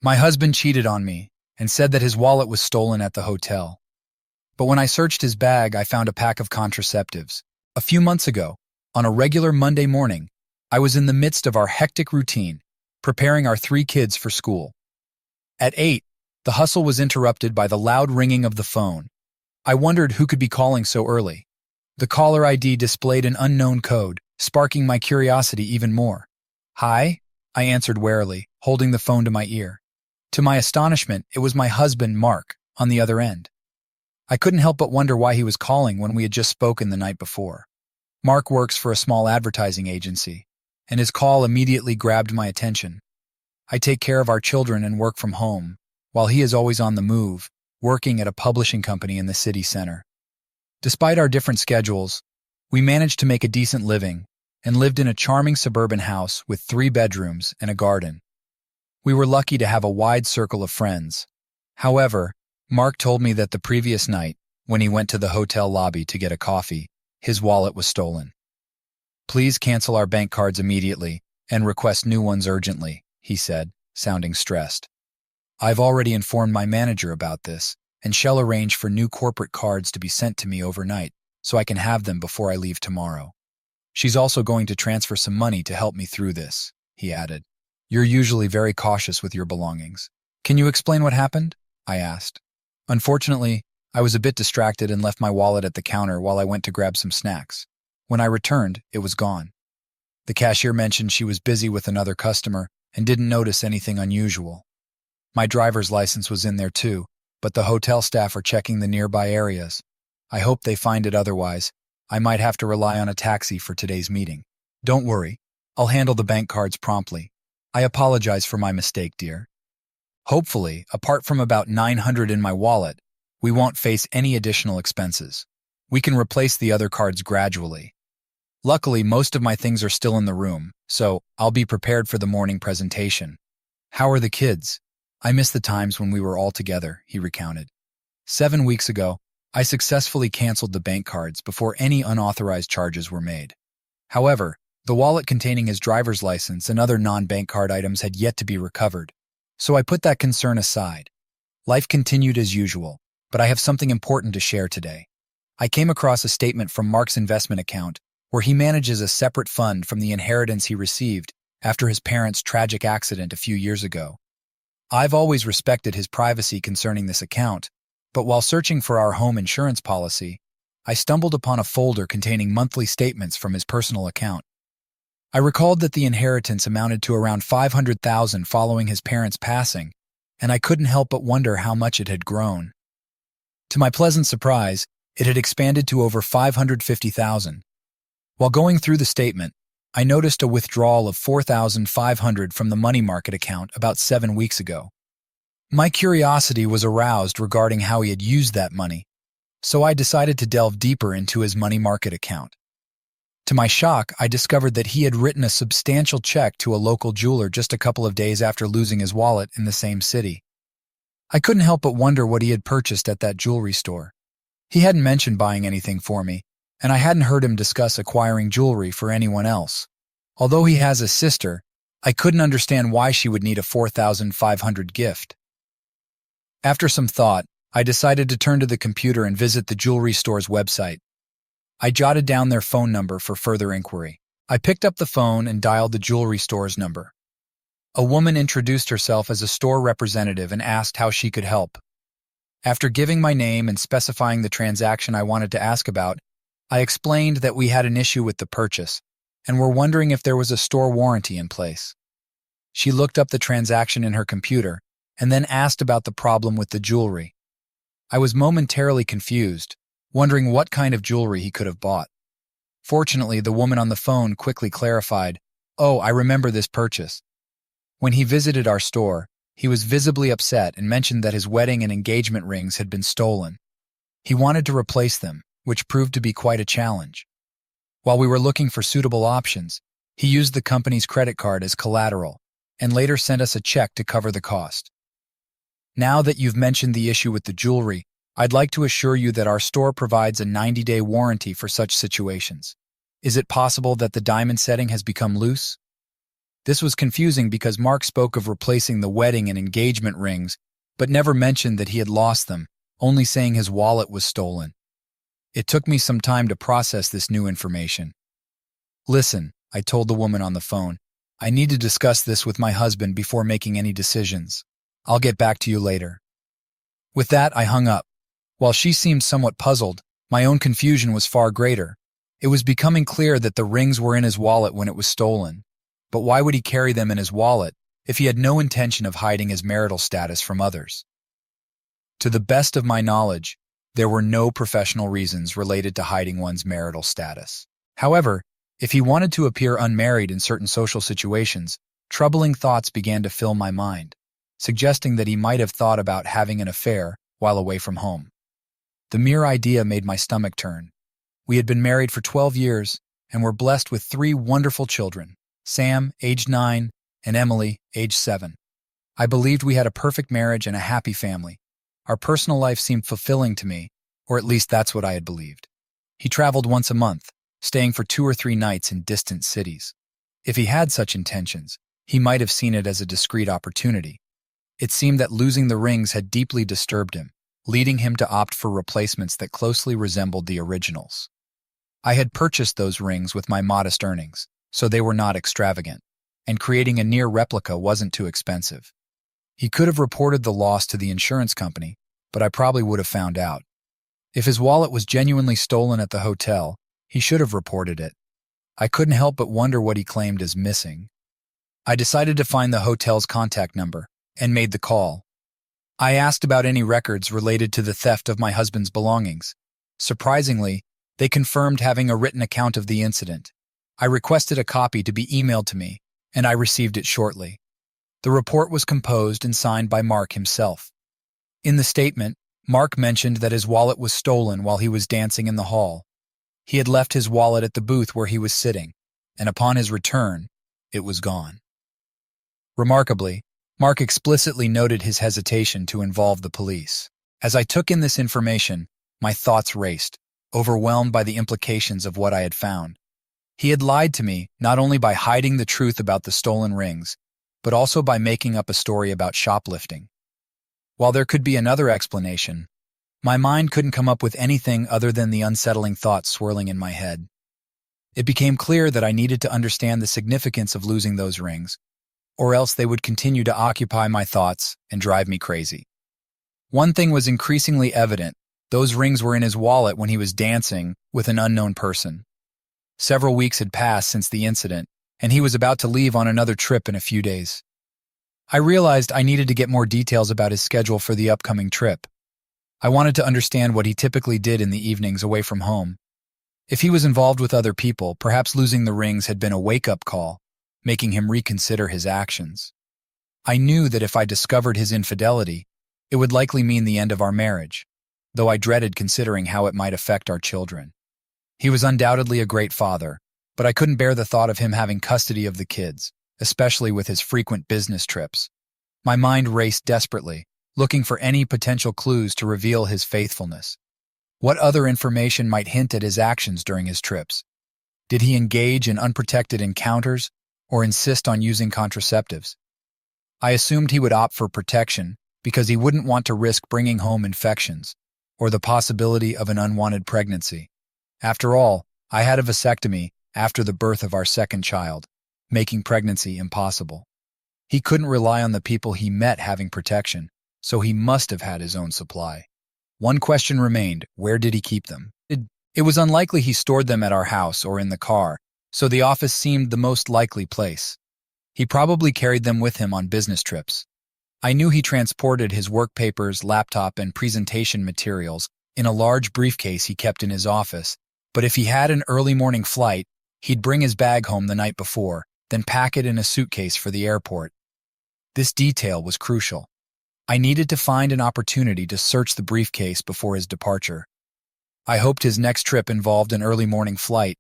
My husband cheated on me and said that his wallet was stolen at the hotel. But when I searched his bag, I found a pack of contraceptives. A few months ago, on a regular Monday morning, I was in the midst of our hectic routine, preparing our 3 kids for school. At 8, the hustle was interrupted by the loud ringing of the phone. I wondered who could be calling so early. The caller ID displayed an unknown code, sparking my curiosity even more. "Hi?" I answered warily, holding the phone to my ear. To my astonishment, it was my husband, Mark, on the other end. I couldn't help but wonder why he was calling when we had just spoken the night before. Mark works for a small advertising agency, and his call immediately grabbed my attention. I take care of our children and work from home, while he is always on the move, working at a publishing company in the city center. Despite our different schedules, we managed to make a decent living and lived in a charming suburban house with 3 bedrooms and a garden. We were lucky to have a wide circle of friends. However, Mark told me that the previous night, when he went to the hotel lobby to get a coffee, his wallet was stolen. "Please cancel our bank cards immediately and request new ones urgently," he said, sounding stressed. "I've already informed my manager about this and shall arrange for new corporate cards to be sent to me overnight so I can have them before I leave tomorrow. She's also going to transfer some money to help me through this," he added. "You're usually very cautious with your belongings. Can you explain what happened?" I asked. Unfortunately, I was a bit distracted and left my wallet at the counter while I went to grab some snacks. When I returned, it was gone. The cashier mentioned she was busy with another customer and didn't notice anything unusual. My driver's license was in there too, but the hotel staff are checking the nearby areas. I hope they find it, otherwise I might have to rely on a taxi for today's meeting. "Don't worry, I'll handle the bank cards promptly. I apologize for my mistake, dear. Hopefully, apart from about $900 in my wallet, we won't face any additional expenses. We can replace the other cards gradually. Luckily, most of my things are still in the room, so I'll be prepared for the morning presentation." "How are the kids? I miss the times when we were all together," he recounted. 7 weeks ago, I successfully canceled the bank cards before any unauthorized charges were made. However, the wallet containing his driver's license and other non-bank card items had yet to be recovered, so I put that concern aside. Life continued as usual, but I have something important to share today. I came across a statement from Mark's investment account where he manages a separate fund from the inheritance he received after his parents' tragic accident a few years ago. I've always respected his privacy concerning this account, but while searching for our home insurance policy, I stumbled upon a folder containing monthly statements from his personal account. I recalled that the inheritance amounted to around $500,000 following his parents' passing, and I couldn't help but wonder how much it had grown. To my pleasant surprise, it had expanded to over $550,000. While going through the statement, I noticed a withdrawal of $4,500 from the money market account about 7 weeks ago. My curiosity was aroused regarding how he had used that money, so I decided to delve deeper into his money market account. To my shock, I discovered that he had written a substantial check to a local jeweler just a couple of days after losing his wallet in the same city. I couldn't help but wonder what he had purchased at that jewelry store. He hadn't mentioned buying anything for me, and I hadn't heard him discuss acquiring jewelry for anyone else. Although he has a sister, I couldn't understand why she would need a $4,500 gift. After some thought, I decided to turn to the computer and visit the jewelry store's website. I jotted down their phone number for further inquiry. I picked up the phone and dialed the jewelry store's number. A woman introduced herself as a store representative and asked how she could help. After giving my name and specifying the transaction I wanted to ask about, I explained that we had an issue with the purchase and were wondering if there was a store warranty in place. She looked up the transaction in her computer and then asked about the problem with the jewelry. I was momentarily confused, wondering what kind of jewelry he could have bought. Fortunately, the woman on the phone quickly clarified, "Oh, I remember this purchase." When he visited our store, he was visibly upset and mentioned that his wedding and engagement rings had been stolen. He wanted to replace them, which proved to be quite a challenge. While we were looking for suitable options, he used the company's credit card as collateral and later sent us a check to cover the cost. Now that you've mentioned the issue with the jewelry, I'd like to assure you that our store provides a 90-day warranty for such situations. Is it possible that the diamond setting has become loose? This was confusing because Mark spoke of replacing the wedding and engagement rings, but never mentioned that he had lost them, only saying his wallet was stolen. It took me some time to process this new information. "Listen," I told the woman on the phone, "I need to discuss this with my husband before making any decisions. I'll get back to you later." With that, I hung up. While she seemed somewhat puzzled, my own confusion was far greater. It was becoming clear that the rings were in his wallet when it was stolen. But why would he carry them in his wallet if he had no intention of hiding his marital status from others? To the best of my knowledge, there were no professional reasons related to hiding one's marital status. However, if he wanted to appear unmarried in certain social situations, troubling thoughts began to fill my mind, suggesting that he might have thought about having an affair while away from home. The mere idea made my stomach turn. We had been married for 12 years and were blessed with 3 wonderful children, Sam, age 9, and Emily, age 7. I believed we had a perfect marriage and a happy family. Our personal life seemed fulfilling to me, or at least that's what I had believed. He traveled once a month, staying for 2 or 3 nights in distant cities. If he had such intentions, he might have seen it as a discreet opportunity. It seemed that losing the rings had deeply disturbed him, leading him to opt for replacements that closely resembled the originals. I had purchased those rings with my modest earnings, so they were not extravagant, and creating a near replica wasn't too expensive. He could have reported the loss to the insurance company, but I probably would have found out. If his wallet was genuinely stolen at the hotel, he should have reported it. I couldn't help but wonder what he claimed as missing. I decided to find the hotel's contact number and made the call. I asked about any records related to the theft of my husband's belongings. Surprisingly, they confirmed having a written account of the incident. I requested a copy to be emailed to me, and I received it shortly. The report was composed and signed by Mark himself. In the statement, Mark mentioned that his wallet was stolen while he was dancing in the hall. He had left his wallet at the booth where he was sitting, and upon his return, it was gone. Remarkably, Mark explicitly noted his hesitation to involve the police. As I took in this information, my thoughts raced, overwhelmed by the implications of what I had found. He had lied to me not only by hiding the truth about the stolen rings, but also by making up a story about shoplifting. While there could be another explanation, my mind couldn't come up with anything other than the unsettling thoughts swirling in my head. It became clear that I needed to understand the significance of losing those rings, or else they would continue to occupy my thoughts and drive me crazy. One thing was increasingly evident: those rings were in his wallet when he was dancing with an unknown person. Several weeks had passed since the incident, and he was about to leave on another trip in a few days. I realized I needed to get more details about his schedule for the upcoming trip. I wanted to understand what he typically did in the evenings away from home. If he was involved with other people, perhaps losing the rings had been a wake-up call, making him reconsider his actions. I knew that if I discovered his infidelity, it would likely mean the end of our marriage, though I dreaded considering how it might affect our children. He was undoubtedly a great father, but I couldn't bear the thought of him having custody of the kids, especially with his frequent business trips. My mind raced desperately, looking for any potential clues to reveal his faithfulness. What other information might hint at his actions during his trips? Did he engage in unprotected encounters or insist on using contraceptives? I assumed he would opt for protection because he wouldn't want to risk bringing home infections or the possibility of an unwanted pregnancy. After all, I had a vasectomy after the birth of our second child, making pregnancy impossible. He couldn't rely on the people he met having protection, so he must have had his own supply. One question remained: where did he keep them? It was unlikely he stored them at our house or in the car, so the office seemed the most likely place. He probably carried them with him on business trips. I knew he transported his work papers, laptop, and presentation materials in a large briefcase he kept in his office, but if he had an early morning flight, he'd bring his bag home the night before, then pack it in a suitcase for the airport. This detail was crucial. I needed to find an opportunity to search the briefcase before his departure. I hoped his next trip involved an early morning flight.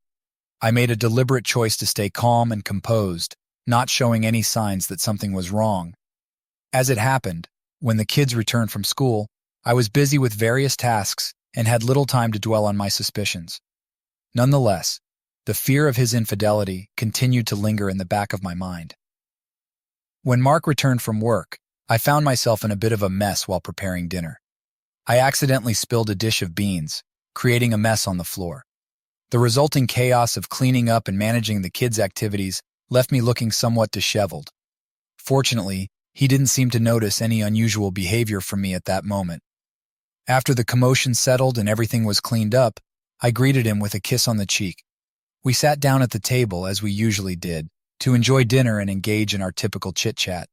I made a deliberate choice to stay calm and composed, not showing any signs that something was wrong. As it happened, when the kids returned from school, I was busy with various tasks and had little time to dwell on my suspicions. Nonetheless, the fear of his infidelity continued to linger in the back of my mind. When Mark returned from work, I found myself in a bit of a mess while preparing dinner. I accidentally spilled a dish of beans, creating a mess on the floor. The resulting chaos of cleaning up and managing the kids' activities left me looking somewhat disheveled. Fortunately, he didn't seem to notice any unusual behavior from me at that moment. After the commotion settled and everything was cleaned up, I greeted him with a kiss on the cheek. We sat down at the table, as we usually did, to enjoy dinner and engage in our typical chit-chat.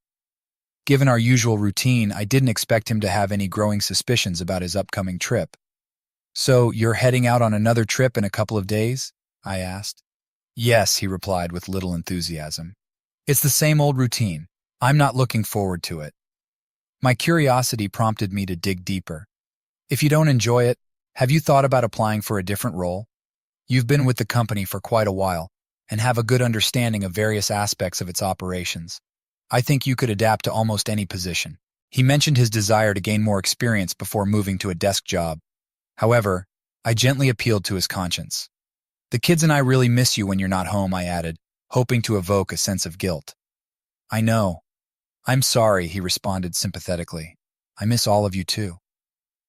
Given our usual routine, I didn't expect him to have any growing suspicions about his upcoming trip. "So, you're heading out on another trip in a couple of days?" I asked. "Yes," he replied with little enthusiasm. "It's the same old routine. I'm not looking forward to it." My curiosity prompted me to dig deeper. "If you don't enjoy it, have you thought about applying for a different role? You've been with the company for quite a while and have a good understanding of various aspects of its operations. I think you could adapt to almost any position." He mentioned his desire to gain more experience before moving to a desk job. However, I gently appealed to his conscience. "The kids and I really miss you when you're not home," I added, hoping to evoke a sense of guilt. "I know. I'm sorry," he responded sympathetically. "I miss all of you too."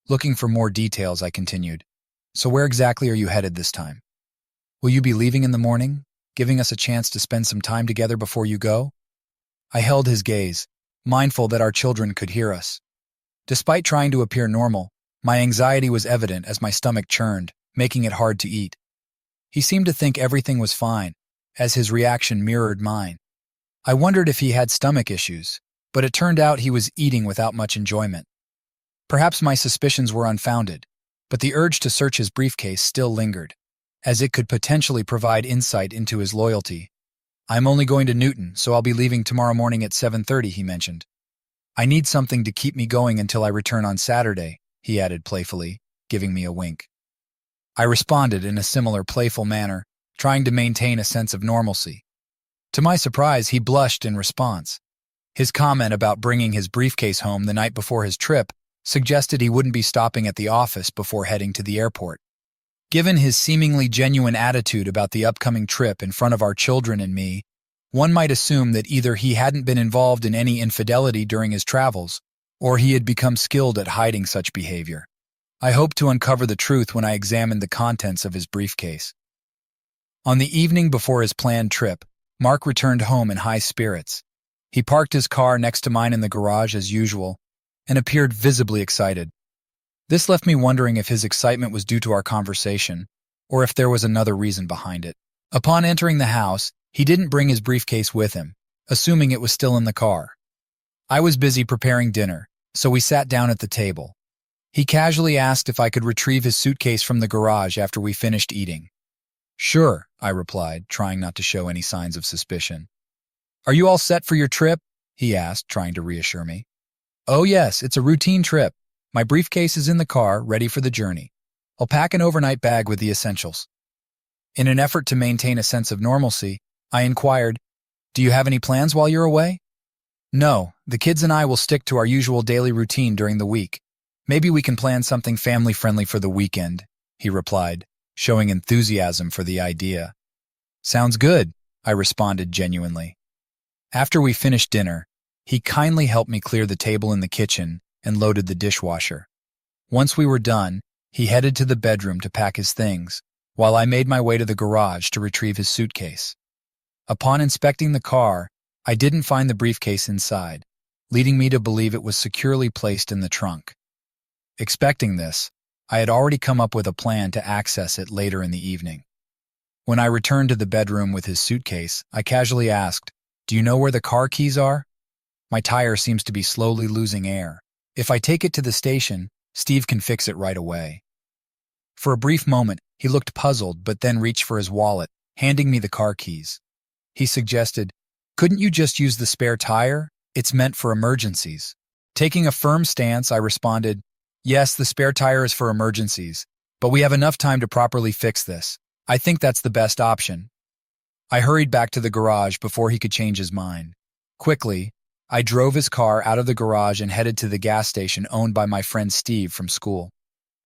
Looking for more details, I continued. "So where exactly are you headed this time? Will you be leaving in the morning, giving us a chance to spend some time together before you go?" I held his gaze, mindful that our children could hear us. Despite trying to appear normal, my anxiety was evident as my stomach churned, making it hard to eat. He seemed to think everything was fine, as his reaction mirrored mine. I wondered if he had stomach issues, but it turned out he was eating without much enjoyment. Perhaps my suspicions were unfounded, but the urge to search his briefcase still lingered, as it could potentially provide insight into his loyalty. "I'm only going to Newton, so I'll be leaving tomorrow morning at 7:30, he mentioned. "I need something to keep me going until I return on Saturday," he added playfully, giving me a wink. I responded in a similar playful manner, trying to maintain a sense of normalcy. To my surprise, he blushed in response. His comment about bringing his briefcase home the night before his trip suggested he wouldn't be stopping at the office before heading to the airport. Given his seemingly genuine attitude about the upcoming trip in front of our children and me, one might assume that either he hadn't been involved in any infidelity during his travels, or he had become skilled at hiding such behavior. I hoped to uncover the truth when I examined the contents of his briefcase. On the evening before his planned trip, Mark returned home in high spirits. He parked his car next to mine in the garage as usual, and appeared visibly excited. This left me wondering if his excitement was due to our conversation, or if there was another reason behind it. Upon entering the house, he didn't bring his briefcase with him, assuming it was still in the car. I was busy preparing dinner, so we sat down at the table. He casually asked if I could retrieve his suitcase from the garage after we finished eating. "Sure," I replied, trying not to show any signs of suspicion. "Are you all set for your trip?" he asked, trying to reassure me. "Oh yes, it's a routine trip. My briefcase is in the car, ready for the journey. I'll pack an overnight bag with the essentials." In an effort to maintain a sense of normalcy, I inquired, "Do you have any plans while you're away?" "No, the kids and I will stick to our usual daily routine during the week. Maybe we can plan something family-friendly for the weekend," he replied, showing enthusiasm for the idea. "Sounds good," I responded genuinely. After we finished dinner, he kindly helped me clear the table in the kitchen and loaded the dishwasher. Once we were done, he headed to the bedroom to pack his things, while I made my way to the garage to retrieve his suitcase. Upon inspecting the car, I didn't find the briefcase inside, leading me to believe it was securely placed in the trunk. Expecting this, I had already come up with a plan to access it later in the evening. When I returned to the bedroom with his suitcase, I casually asked, "Do you know where the car keys are? My tire seems to be slowly losing air. If I take it to the station, Steve can fix it right away." For a brief moment, he looked puzzled but then reached for his wallet, handing me the car keys. He suggested, "Couldn't you just use the spare tire? It's meant for emergencies." Taking a firm stance, I responded, "Yes, the spare tire is for emergencies, but we have enough time to properly fix this. I think that's the best option." I hurried back to the garage before he could change his mind. Quickly, I drove his car out of the garage and headed to the gas station owned by my friend Steve from school.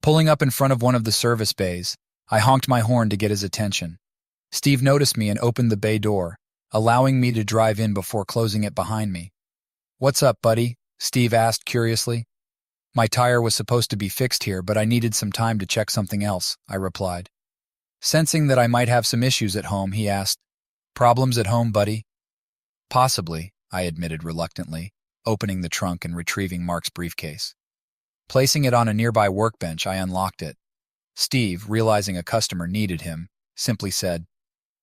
Pulling up in front of one of the service bays, I honked my horn to get his attention. Steve noticed me and opened the bay door, allowing me to drive in before closing it behind me. "What's up, buddy?" Steve asked curiously. "My tire was supposed to be fixed here, but I needed some time to check something else," I replied. Sensing that I might have some issues at home, he asked, "Problems at home, buddy?" "Possibly," I admitted reluctantly, opening the trunk and retrieving Mark's briefcase. Placing it on a nearby workbench, I unlocked it. Steve, realizing a customer needed him, simply said,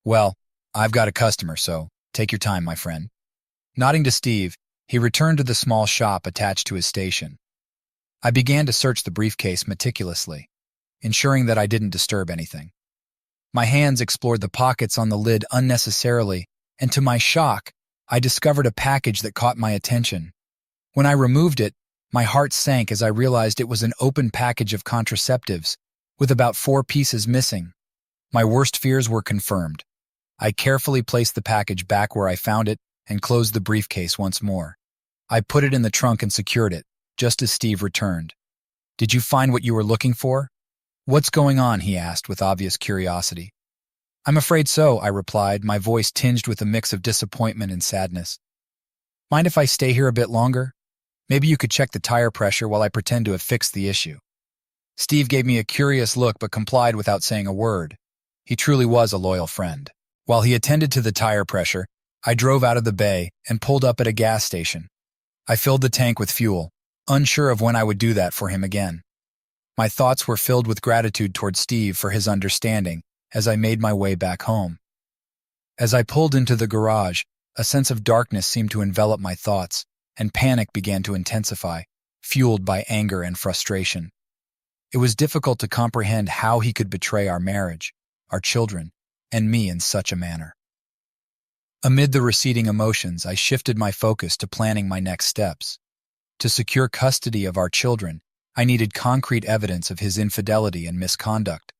"Well, I've got a customer, so take your time, my friend." Nodding to Steve, he returned to the small shop attached to his station. I began to search the briefcase meticulously, ensuring that I didn't disturb anything. My hands explored the pockets on the lid unnecessarily, and to my shock, I discovered a package that caught my attention. When I removed it, my heart sank as I realized it was an open package of contraceptives, with about 4 pieces missing. My worst fears were confirmed. I carefully placed the package back where I found it and closed the briefcase once more. I put it in the trunk and secured it, just as Steve returned. "Did you find what you were looking for?" "What's going on?" he asked with obvious curiosity. "I'm afraid so," I replied, my voice tinged with a mix of disappointment and sadness. "Mind if I stay here a bit longer? Maybe you could check the tire pressure while I pretend to have fixed the issue." Steve gave me a curious look but complied without saying a word. He truly was a loyal friend. While he attended to the tire pressure, I drove out of the bay and pulled up at a gas station. I filled the tank with fuel, unsure of when I would do that for him again. My thoughts were filled with gratitude toward Steve for his understanding as I made my way back home. As I pulled into the garage, a sense of darkness seemed to envelop my thoughts, and panic began to intensify, fueled by anger and frustration. It was difficult to comprehend how he could betray our marriage, our children, and me in such a manner. Amid the receding emotions, I shifted my focus to planning my next steps. To secure custody of our children, I needed concrete evidence of his infidelity and misconduct.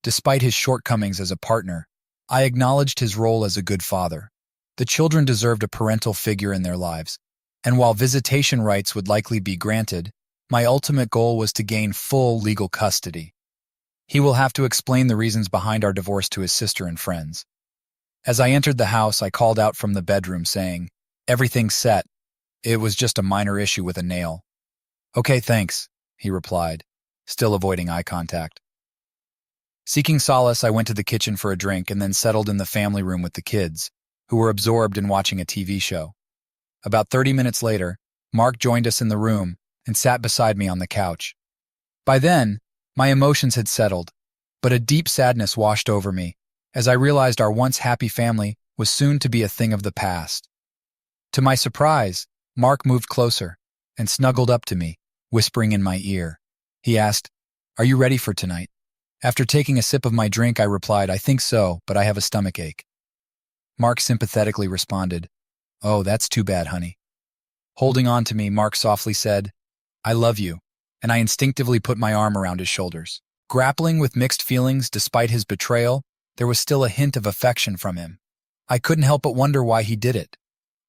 Despite his shortcomings as a partner, I acknowledged his role as a good father. The children deserved a parental figure in their lives, and while visitation rights would likely be granted, my ultimate goal was to gain full legal custody. He will have to explain the reasons behind our divorce to his sister and friends. As I entered the house, I called out from the bedroom saying, "Everything's set. It was just a minor issue with a nail." "Okay, thanks," he replied, still avoiding eye contact. Seeking solace, I went to the kitchen for a drink and then settled in the family room with the kids, who were absorbed in watching a TV show. About 30 minutes later, Mark joined us in the room and sat beside me on the couch. By then, my emotions had settled, but a deep sadness washed over me as I realized our once happy family was soon to be a thing of the past. To my surprise, Mark moved closer and snuggled up to me, whispering in my ear. He asked, "Are you ready for tonight?" After taking a sip of my drink, I replied, "I think so, but I have a stomachache." Mark sympathetically responded, "Oh, that's too bad, honey." Holding on to me, Mark softly said, "I love you," and I instinctively put my arm around his shoulders. Grappling with mixed feelings despite his betrayal, there was still a hint of affection from him. I couldn't help but wonder why he did it.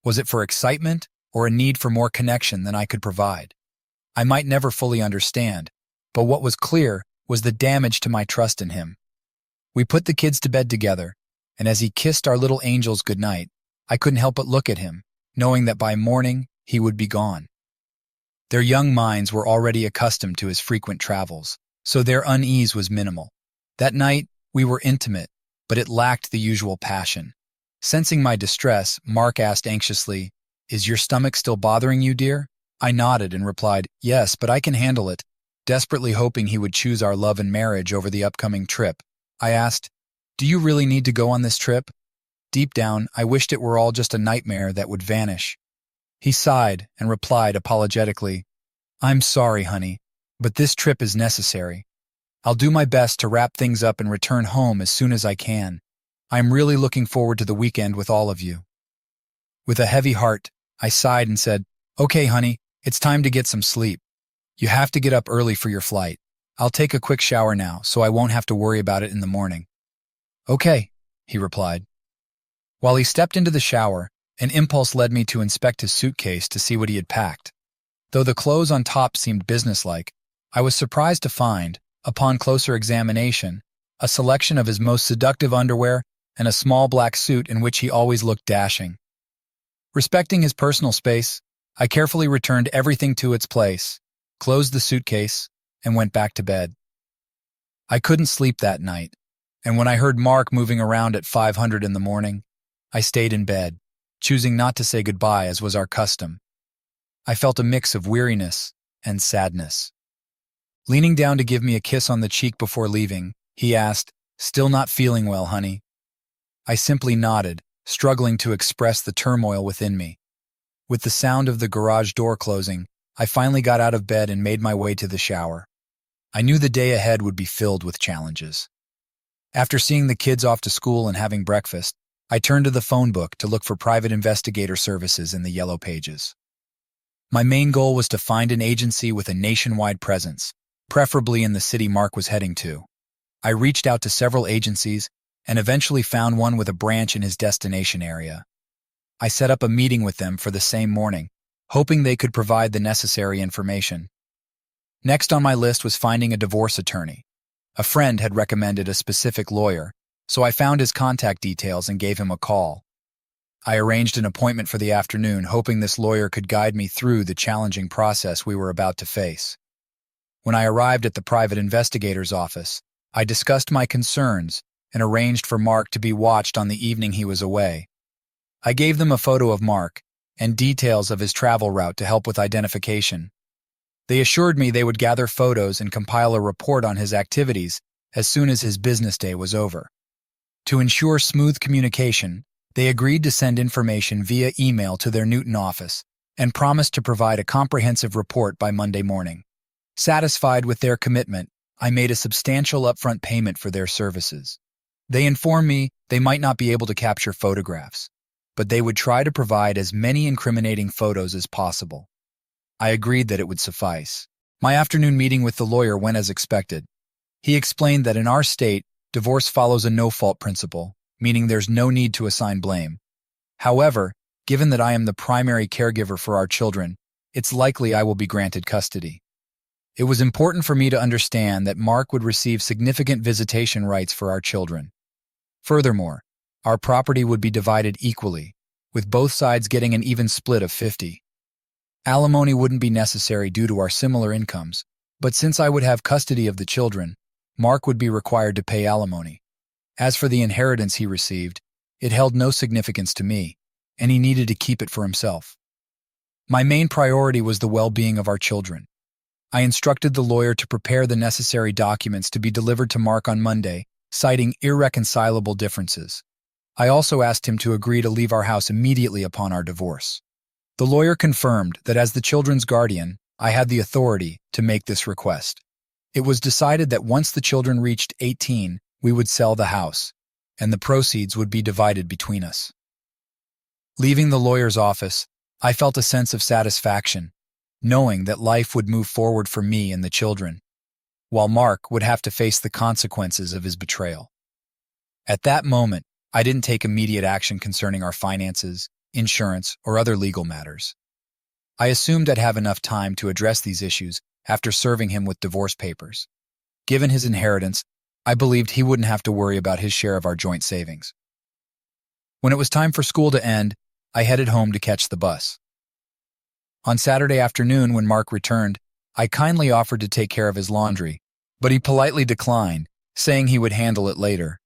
Was it for excitement or a need for more connection than I could provide? I might never fully understand, but what was clear was the damage to my trust in him. We put the kids to bed together, and as he kissed our little angels goodnight, I couldn't help but look at him, knowing that by morning he would be gone. Their young minds were already accustomed to his frequent travels, so their unease was minimal. That night, we were intimate, but it lacked the usual passion. Sensing my distress, Mark asked anxiously, "Is your stomach still bothering you, dear?" I nodded and replied, "Yes, but I can handle it." Desperately hoping he would choose our love and marriage over the upcoming trip, I asked, "Do you really need to go on this trip?" Deep down, I wished it were all just a nightmare that would vanish. He sighed and replied apologetically, "I'm sorry, honey, but this trip is necessary. I'll do my best to wrap things up and return home as soon as I can. I'm really looking forward to the weekend with all of you." With a heavy heart, I sighed and said, "Okay, honey, it's time to get some sleep. You have to get up early for your flight. I'll take a quick shower now so I won't have to worry about it in the morning." "Okay," he replied. While he stepped into the shower, an impulse led me to inspect his suitcase to see what he had packed. Though the clothes on top seemed businesslike, I was surprised to find, upon closer examination, a selection of his most seductive underwear and a small black suit in which he always looked dashing. Respecting his personal space, I carefully returned everything to its place, closed the suitcase, and went back to bed. I couldn't sleep that night, and when I heard Mark moving around at 500 in the morning, I stayed in bed, choosing not to say goodbye as was our custom. I felt a mix of weariness and sadness. Leaning down to give me a kiss on the cheek before leaving, he asked, "Still not feeling well, honey?" I simply nodded, struggling to express the turmoil within me. With the sound of the garage door closing, I finally got out of bed and made my way to the shower. I knew the day ahead would be filled with challenges. After seeing the kids off to school and having breakfast, I turned to the phone book to look for private investigator services in the yellow pages. My main goal was to find an agency with a nationwide presence, preferably in the city Mark was heading to. I reached out to several agencies and eventually found one with a branch in his destination area. I set up a meeting with them for the same morning, hoping they could provide the necessary information. Next on my list was finding a divorce attorney. A friend had recommended a specific lawyer, so I found his contact details and gave him a call. I arranged an appointment for the afternoon, hoping this lawyer could guide me through the challenging process we were about to face. When I arrived at the private investigator's office, I discussed my concerns and arranged for Mark to be watched on the evening he was away. I gave them a photo of Mark and details of his travel route to help with identification. They assured me they would gather photos and compile a report on his activities as soon as his business day was over. To ensure smooth communication, they agreed to send information via email to their Newton office and promised to provide a comprehensive report by Monday morning. Satisfied with their commitment, I made a substantial upfront payment for their services. They informed me they might not be able to capture photographs, but they would try to provide as many incriminating photos as possible. I agreed that it would suffice. My afternoon meeting with the lawyer went as expected. He explained that in our state, divorce follows a no-fault principle, meaning there's no need to assign blame. However, given that I am the primary caregiver for our children, it's likely I will be granted custody. It was important for me to understand that Mark would receive significant visitation rights for our children. Furthermore, our property would be divided equally, with both sides getting an even split of 50. Alimony wouldn't be necessary due to our similar incomes, but since I would have custody of the children, Mark would be required to pay alimony. As for the inheritance he received, it held no significance to me, and he needed to keep it for himself. My main priority was the well-being of our children. I instructed the lawyer to prepare the necessary documents to be delivered to Mark on Monday, citing irreconcilable differences. I also asked him to agree to leave our house immediately upon our divorce. The lawyer confirmed that as the children's guardian, I had the authority to make this request. It was decided that once the children reached 18, we would sell the house, and the proceeds would be divided between us. Leaving the lawyer's office, I felt a sense of satisfaction, knowing that life would move forward for me and the children, while Mark would have to face the consequences of his betrayal. At that moment, I didn't take immediate action concerning our finances, insurance, or other legal matters. I assumed I'd have enough time to address these issues after serving him with divorce papers. Given his inheritance, I believed he wouldn't have to worry about his share of our joint savings. When it was time for school to end, I headed home to catch the bus. On Saturday afternoon, when Mark returned, I kindly offered to take care of his laundry, but he politely declined, saying he would handle it later.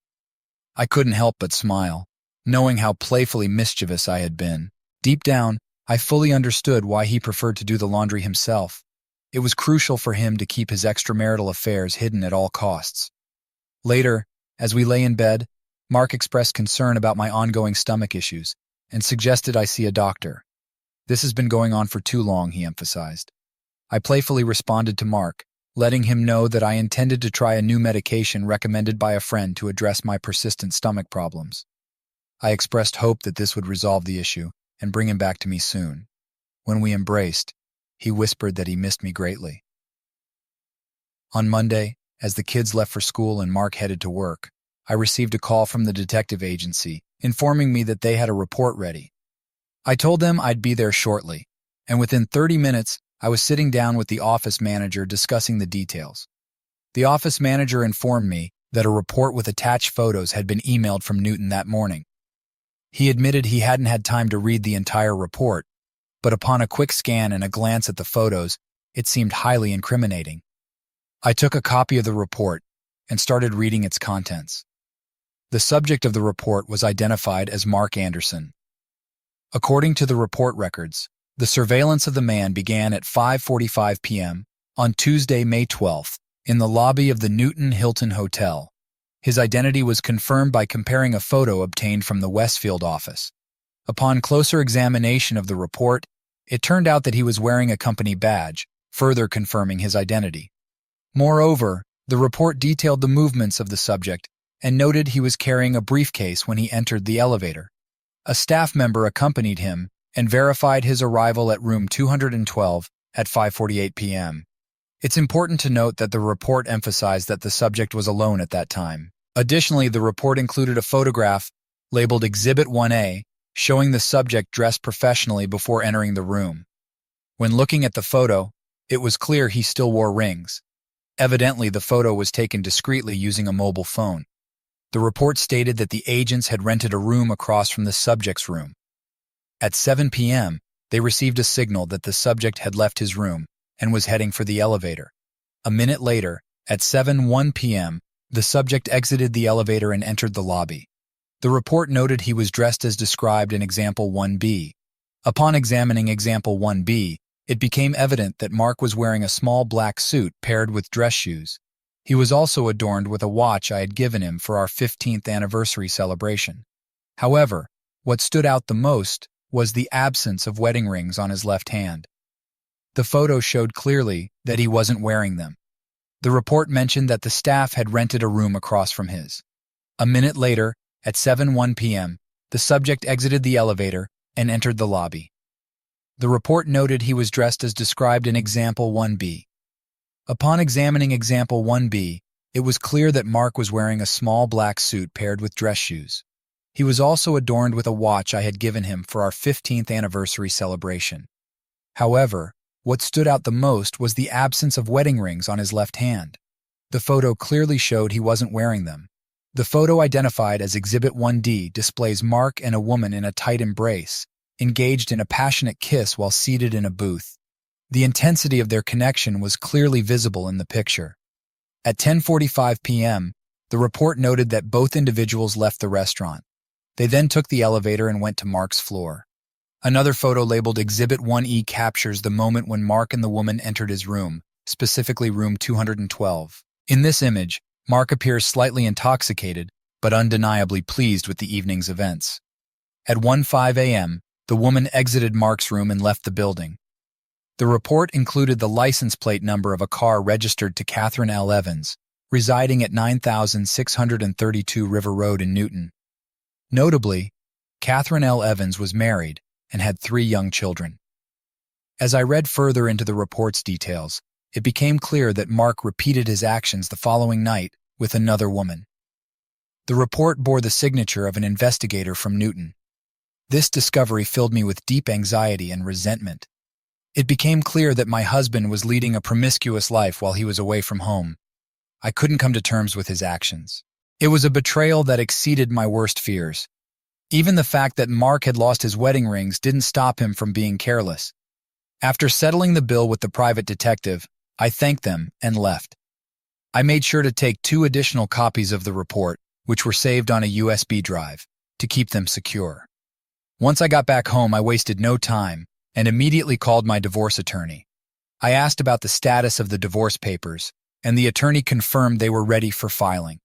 I couldn't help but smile, knowing how playfully mischievous I had been. Deep down, I fully understood why he preferred to do the laundry himself. It was crucial for him to keep his extramarital affairs hidden at all costs. Later, as we lay in bed, Mark expressed concern about my ongoing stomach issues and suggested I see a doctor. This has been going on for too long, he emphasized. I playfully responded to Mark, letting him know that I intended to try a new medication recommended by a friend to address my persistent stomach problems. I expressed hope that this would resolve the issue and bring him back to me soon. When we embraced, he whispered that he missed me greatly. On Monday, as the kids left for school and Mark headed to work, I received a call from the detective agency informing me that they had a report ready. I told them I'd be there shortly, and within 30 minutes, I was sitting down with the office manager discussing the details. The office manager informed me that a report with attached photos had been emailed from Newton that morning. He admitted he hadn't had time to read the entire report, but upon a quick scan and a glance at the photos, it seemed highly incriminating. I took a copy of the report and started reading its contents. The subject of the report was identified as Mark Anderson. According to the report records, the surveillance of the man began at 5:45 p.m. on Tuesday, May 12th, in the lobby of the Newton Hilton Hotel. His identity was confirmed by comparing a photo obtained from the Westfield office. Upon closer examination of the report, it turned out that he was wearing a company badge, further confirming his identity. Moreover, the report detailed the movements of the subject and noted he was carrying a briefcase when he entered the elevator. A staff member accompanied him and verified his arrival at room 212 at 5:48 p.m. It's important to note that the report emphasized that the subject was alone at that time. Additionally, the report included a photograph labeled Exhibit 1A, showing the subject dressed professionally before entering the room. When looking at the photo, it was clear he still wore rings. Evidently, the photo was taken discreetly using a mobile phone. The report stated that the agents had rented a room across from the subject's room. At 7 p.m., they received a signal that the subject had left his room and was heading for the elevator. A minute later, at 7:01 p.m., the subject exited the elevator and entered the lobby. The report noted he was dressed as described in Example 1B. Upon examining Example 1B, it became evident that Mark was wearing a small black suit paired with dress shoes. He was also adorned with a watch I had given him for our 15th anniversary celebration. However, what stood out the most was the absence of wedding rings on his left hand. The photo showed clearly that he wasn't wearing them. The report mentioned that the staff had rented a room across from his. A minute later, at 7:01 p.m., the subject exited the elevator and entered the lobby. The report noted he was dressed as described in Example 1B. Upon examining Example 1B, it was clear that Mark was wearing a small black suit paired with dress shoes. He was also adorned with a watch I had given him for our 15th anniversary celebration. However, what stood out the most was the absence of wedding rings on his left hand. The photo clearly showed he wasn't wearing them. The photo identified as Exhibit 1D displays Mark and a woman in a tight embrace, engaged in a passionate kiss while seated in a booth. The intensity of their connection was clearly visible in the picture. At 10:45 p.m., the report noted that both individuals left the restaurant. They then took the elevator and went to Mark's floor. Another photo labeled Exhibit 1E captures the moment when Mark and the woman entered his room, specifically room 212. In this image, Mark appears slightly intoxicated, but undeniably pleased with the evening's events. At 1:05 a.m., the woman exited Mark's room and left the building. The report included the license plate number of a car registered to Catherine L. Evans, residing at 9632 River Road in Newton. Notably, Catherine L. Evans was married and had 3 young children. As I read further into the report's details, it became clear that Mark repeated his actions the following night with another woman. The report bore the signature of an investigator from Newton. This discovery filled me with deep anxiety and resentment. It became clear that my husband was leading a promiscuous life while he was away from home. I couldn't come to terms with his actions. It was a betrayal that exceeded my worst fears. Even the fact that Mark had lost his wedding rings didn't stop him from being careless. After settling the bill with the private detective, I thanked them and left. I made sure to take 2 additional copies of the report, which were saved on a USB drive, to keep them secure. Once I got back home, I wasted no time and immediately called my divorce attorney. I asked about the status of the divorce papers, and the attorney confirmed they were ready for filing.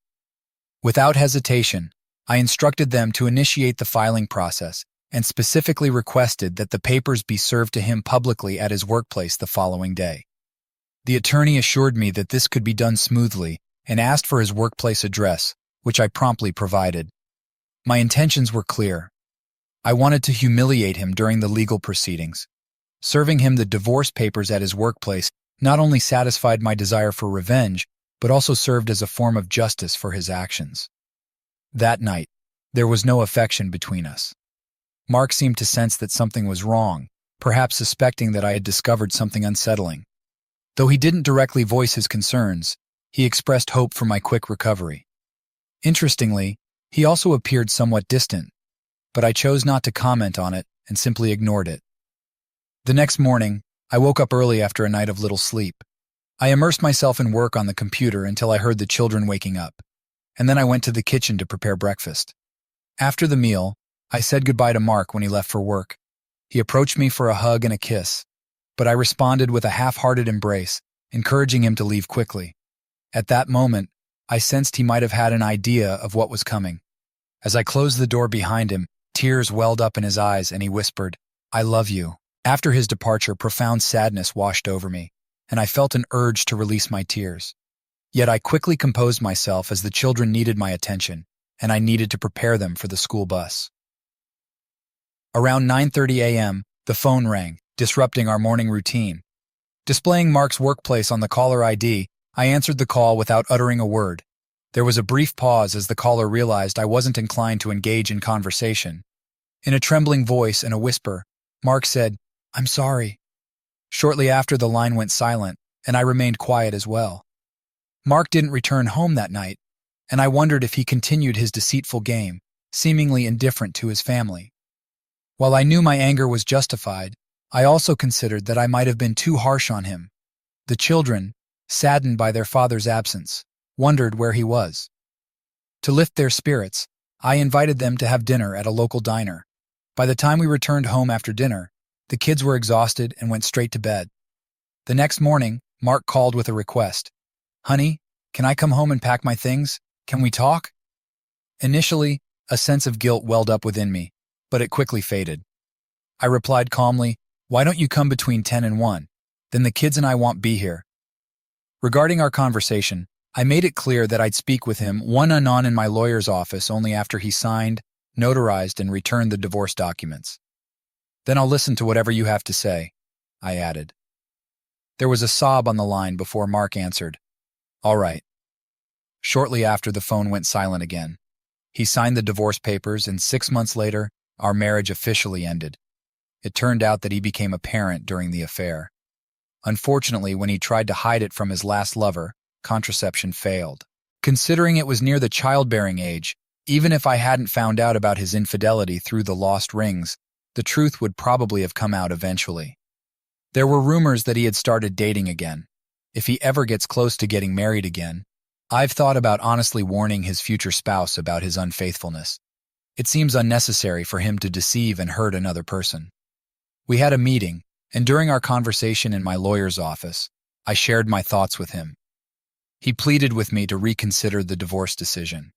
Without hesitation, I instructed them to initiate the filing process and specifically requested that the papers be served to him publicly at his workplace the following day. The attorney assured me that this could be done smoothly and asked for his workplace address, which I promptly provided. My intentions were clear. I wanted to humiliate him during the legal proceedings. Serving him the divorce papers at his workplace not only satisfied my desire for revenge, but also served as a form of justice for his actions. That night, there was no affection between us. Mark seemed to sense that something was wrong, perhaps suspecting that I had discovered something unsettling. Though he didn't directly voice his concerns, he expressed hope for my quick recovery. Interestingly, he also appeared somewhat distant, but I chose not to comment on it and simply ignored it. The next morning, I woke up early after a night of little sleep. I immersed myself in work on the computer until I heard the children waking up, and then I went to the kitchen to prepare breakfast. After the meal, I said goodbye to Mark when he left for work. He approached me for a hug and a kiss, but I responded with a half-hearted embrace, encouraging him to leave quickly. At that moment, I sensed he might have had an idea of what was coming. As I closed the door behind him, tears welled up in his eyes and he whispered, "I love you." After his departure, profound sadness washed over me, and I felt an urge to release my tears. Yet I quickly composed myself as the children needed my attention, and I needed to prepare them for the school bus. Around 9:30 a.m., the phone rang, disrupting our morning routine. Displaying Mark's workplace on the caller ID, I answered the call without uttering a word. There was a brief pause as the caller realized I wasn't inclined to engage in conversation. In a trembling voice and a whisper, Mark said, "I'm sorry." Shortly after, the line went silent, and I remained quiet as well. Mark didn't return home that night, and I wondered if he continued his deceitful game, seemingly indifferent to his family. While I knew my anger was justified, I also considered that I might have been too harsh on him. The children, saddened by their father's absence, wondered where he was. To lift their spirits, I invited them to have dinner at a local diner. By the time we returned home after dinner, the kids were exhausted and went straight to bed. The next morning, Mark called with a request. "Honey, can I come home and pack my things? Can we talk?" Initially, a sense of guilt welled up within me, but it quickly faded. I replied calmly, "Why don't you come between 10 and 1? Then the kids and I won't be here." Regarding our conversation, I made it clear that I'd speak with him one-on-one in my lawyer's office only after he signed, notarized, and returned the divorce documents. "Then I'll listen to whatever you have to say," I added. There was a sob on the line before Mark answered, "All right." Shortly after, the phone went silent again. He signed the divorce papers, and 6 months later, our marriage officially ended. It turned out that he became a parent during the affair. Unfortunately, when he tried to hide it from his last lover, contraception failed. Considering it was near the childbearing age, even if I hadn't found out about his infidelity through the lost rings, the truth would probably have come out eventually. There were rumors that he had started dating again. If he ever gets close to getting married again, I've thought about honestly warning his future spouse about his unfaithfulness. It seems unnecessary for him to deceive and hurt another person. We had a meeting, and during our conversation in my lawyer's office, I shared my thoughts with him. He pleaded with me to reconsider the divorce decision.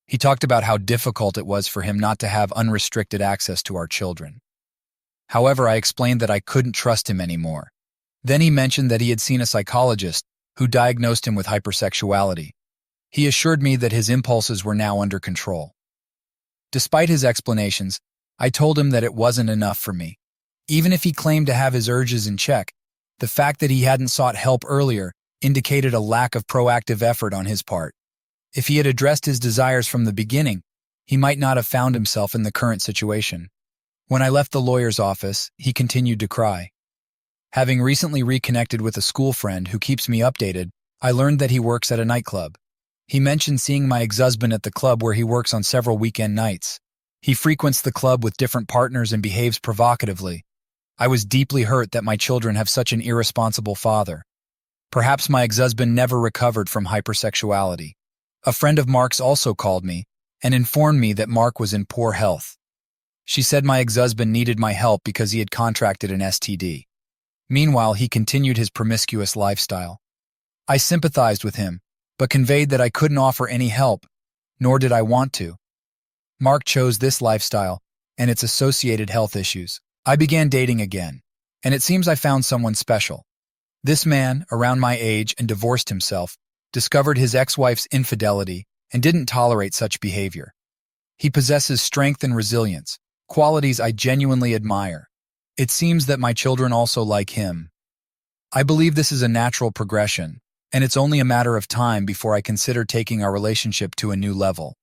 He talked about how difficult it was for him not to have unrestricted access to our children. However, I explained that I couldn't trust him anymore. Then he mentioned that he had seen a psychologist who diagnosed him with hypersexuality. He assured me that his impulses were now under control. Despite his explanations, I told him that it wasn't enough for me. Even if he claimed to have his urges in check, the fact that he hadn't sought help earlier indicated a lack of proactive effort on his part. If he had addressed his desires from the beginning, he might not have found himself in the current situation. When I left the lawyer's office, he continued to cry. Having recently reconnected with a school friend who keeps me updated, I learned that he works at a nightclub. He mentioned seeing my ex-husband at the club where he works on several weekend nights. He frequents the club with different partners and behaves provocatively. I was deeply hurt that my children have such an irresponsible father. Perhaps my ex-husband never recovered from hypersexuality. A friend of Mark's also called me and informed me that Mark was in poor health. She said my ex-husband needed my help because he had contracted an STD. Meanwhile, he continued his promiscuous lifestyle. I sympathized with him, but conveyed that I couldn't offer any help, nor did I want to. Mark chose this lifestyle and its associated health issues. I began dating again, and it seems I found someone special. This man, around my age and divorced himself, discovered his ex-wife's infidelity and didn't tolerate such behavior. He possesses strength and resilience, qualities I genuinely admire. It seems that my children also like him. I believe this is a natural progression, and it's only a matter of time before I consider taking our relationship to a new level.